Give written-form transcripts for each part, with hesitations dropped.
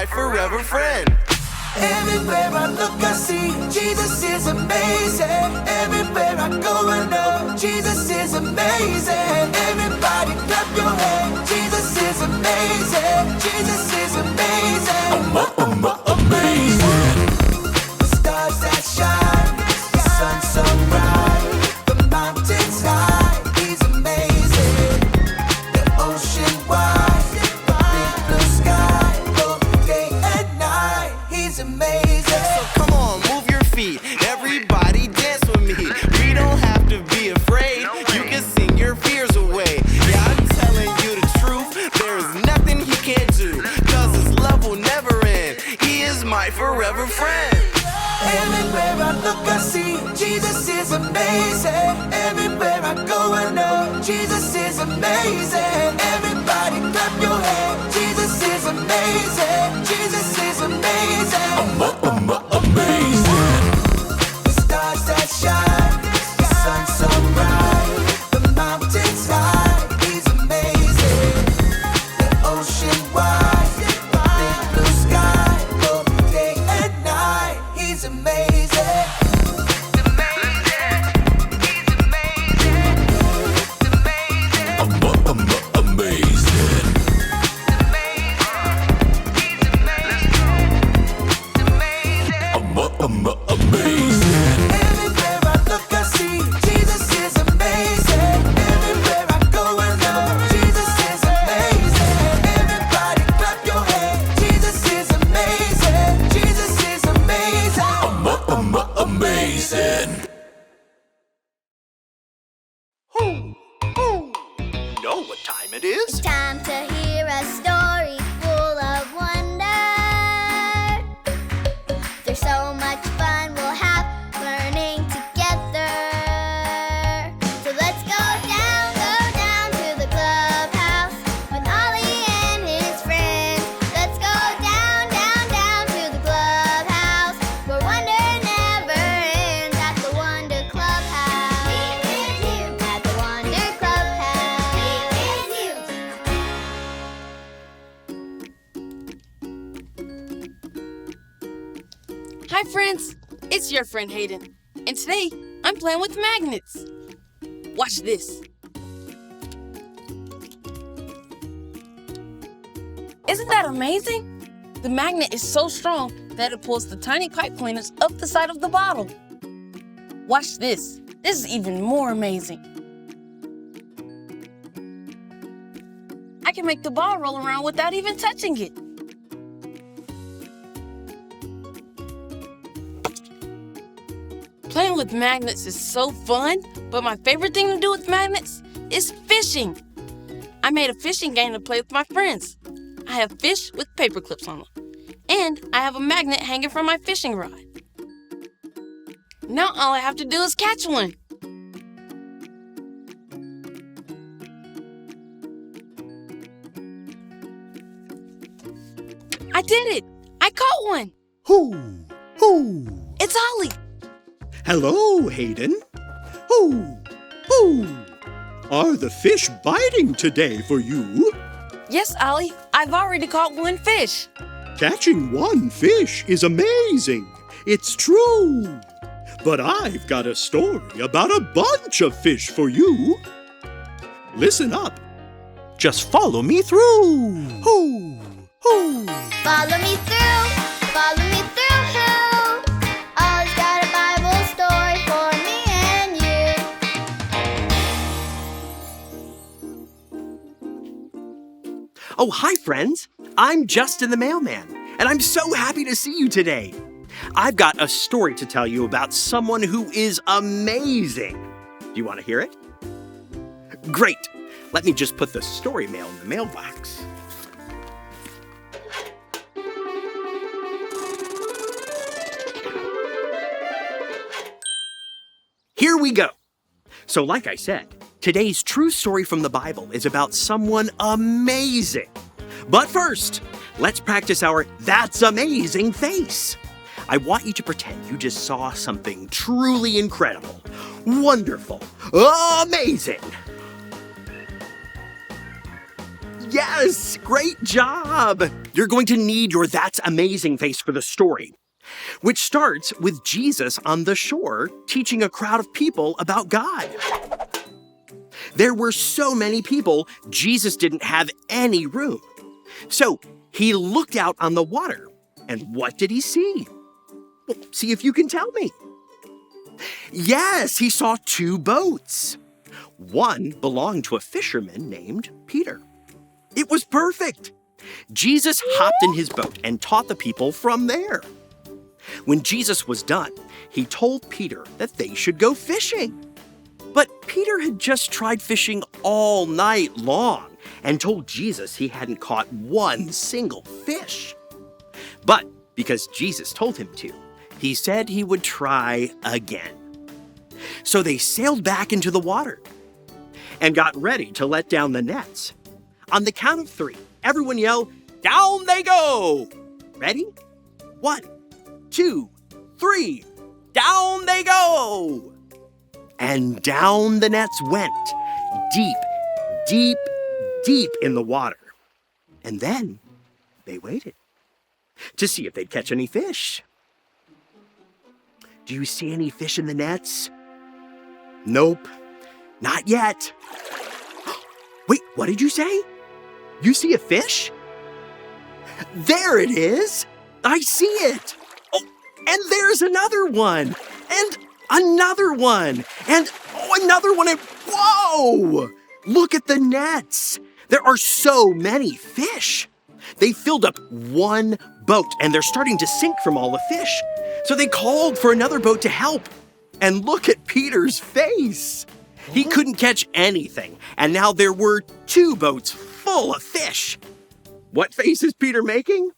my forever friend. Everywhere I look, I see Jesus is amazing. Everywhere I go, I know Jesus is amazing. Everybody clap your hands. Jesus is amazing. Jesus is amazing. Amazing. The stars that shine, the sun so bright, the mountains high. He's amazing. The ocean wide, the big blue sky, both day and night. He's amazing. So come on, move your feet. Everybody dance with me. We don't have to be afraid. You can sing your fears away. Yeah, I'm telling you the truth. There is nothing he can't do. Cause his love will never end. He is my forever friend. Everywhere I look, I see Jesus is amazing. Everywhere I go, I know Jesus is amazing. Everybody clap your hands. Jesus is amazing. Jesus is amazing. Amazing. The stars that shine, the sun so bright, the mountains high. He's amazing. The ocean wide, the big blue sky, both day and night. He's amazing. Everywhere I look, I see Jesus is amazing. Everywhere I go, I know Jesus is amazing. Everybody clap your hands. Jesus is amazing. Jesus is amazing. Amazing. You know what time it is? Time to hear a story full of wonder. There's so much fun we'll have learning together. So let's go down to the clubhouse with Ollie and his friends. Let's go down to the clubhouse where wonder never ends at the Wonder Clubhouse. At the Wonder Clubhouse. Hi friends, it's your friend Hayden, and today I'm playing with magnets. Watch this. Isn't that amazing? The magnet is so strong that it pulls the tiny pipe cleaners up the side of the bottle. Watch this. This is even more amazing. I can make the ball roll around without even touching it. Playing with magnets is so fun, but my favorite thing to do with magnets is fishing. I made a fishing game to play with my friends. I have fish with paper clips on them, and I have a magnet hanging from my fishing rod. Now all I have to do is catch one. I did it! I caught one! Who? It's Ollie! Hello, Hayden. Who? Are the fish biting today for you? Yes, Ollie, I've already caught one fish. Catching one fish is amazing. It's true. But I've got a story about a bunch of fish for you. Listen up. Just follow me through. Who? Follow me through, who? Ollie's got a Bible story for me and you. Oh, hi, friends. I'm Justin the Mailman, and I'm so happy to see you today. I've got a story to tell you about someone who is amazing. Do you want to hear it? Great. Let me just put the story mail in the mailbox. Here we go. So like I said, today's true story from the Bible is about someone amazing. But first, let's practice our "That's amazing" face. I want you to pretend you just saw something truly incredible, wonderful, amazing. Yes, great job. You're going to need your That's Amazing face for the story, which starts with Jesus on the shore teaching a crowd of people about God. There were so many people, Jesus didn't have any room. So he looked out on the water, and what did he see? Well, see if you can tell me. Yes, he saw 2 boats. One belonged to a fisherman named Peter. It was perfect. Jesus hopped in his boat and taught the people from there. When Jesus was done, he told Peter that they should go fishing. But Peter had just tried fishing all night long and told Jesus he hadn't caught one single fish. But because Jesus told him to, he said he would try again. So they sailed back into the water and got ready to let down the nets. On the count of 3, everyone yell, "Down they go!" Ready? 1, 2, 3. Down they go! And down the nets went, deep, deep, deep in the water. And then they waited to see if they'd catch any fish. Do you see any fish in the nets? Nope, not yet. Wait, what did you say? You see a fish? There it is! I see it! Oh, and there's another one! And another one! And another one! And whoa! Look at the nets! There are so many fish! They filled up one boat, and they're starting to sink from all the fish. So they called for another boat to help. And look at Peter's face! He couldn't catch anything, and now there were 2 boats full of fish. What face is Peter making?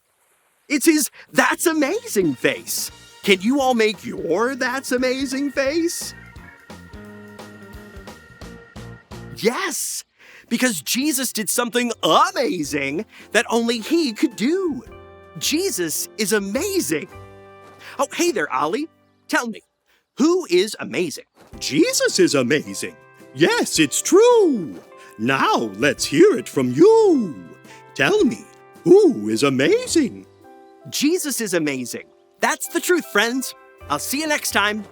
It's his That's Amazing face. Can you all make your That's Amazing face? Yes, because Jesus did something amazing that only he could do. Jesus is amazing. Oh, hey there, Ollie. Tell me, who is amazing? Jesus is amazing. Yes, it's true. Now let's hear it from you. Tell me, who is amazing? Jesus is amazing. That's the truth, friends. I'll see you next time.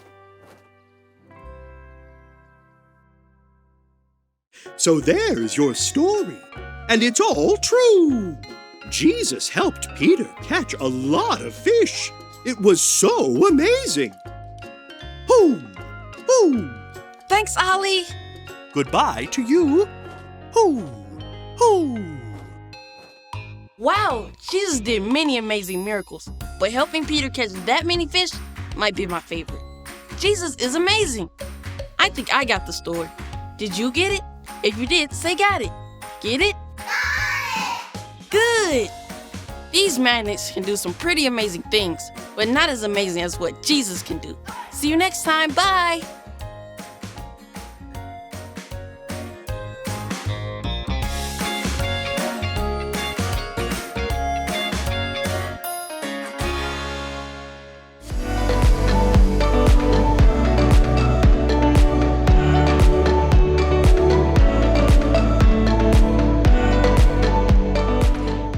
So there's your story, and it's all true. Jesus helped Peter catch a lot of fish. It was so amazing. Hoo! Hoo! Thanks, Ollie. Goodbye to you. Hoo! Hoo! Wow, Jesus did many amazing miracles, but helping Peter catch that many fish might be my favorite. Jesus is amazing. I think I got the story. Did you get it? If you did, say got it. Get it? Good. These magnets can do some pretty amazing things, but not as amazing as what Jesus can do. See you next time. Bye.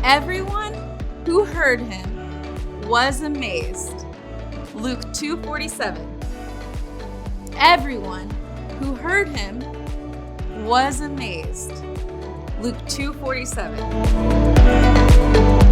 Everyone who heard him was amazed. Luke 2:47. Everyone who heard him was amazed. Luke 2:47.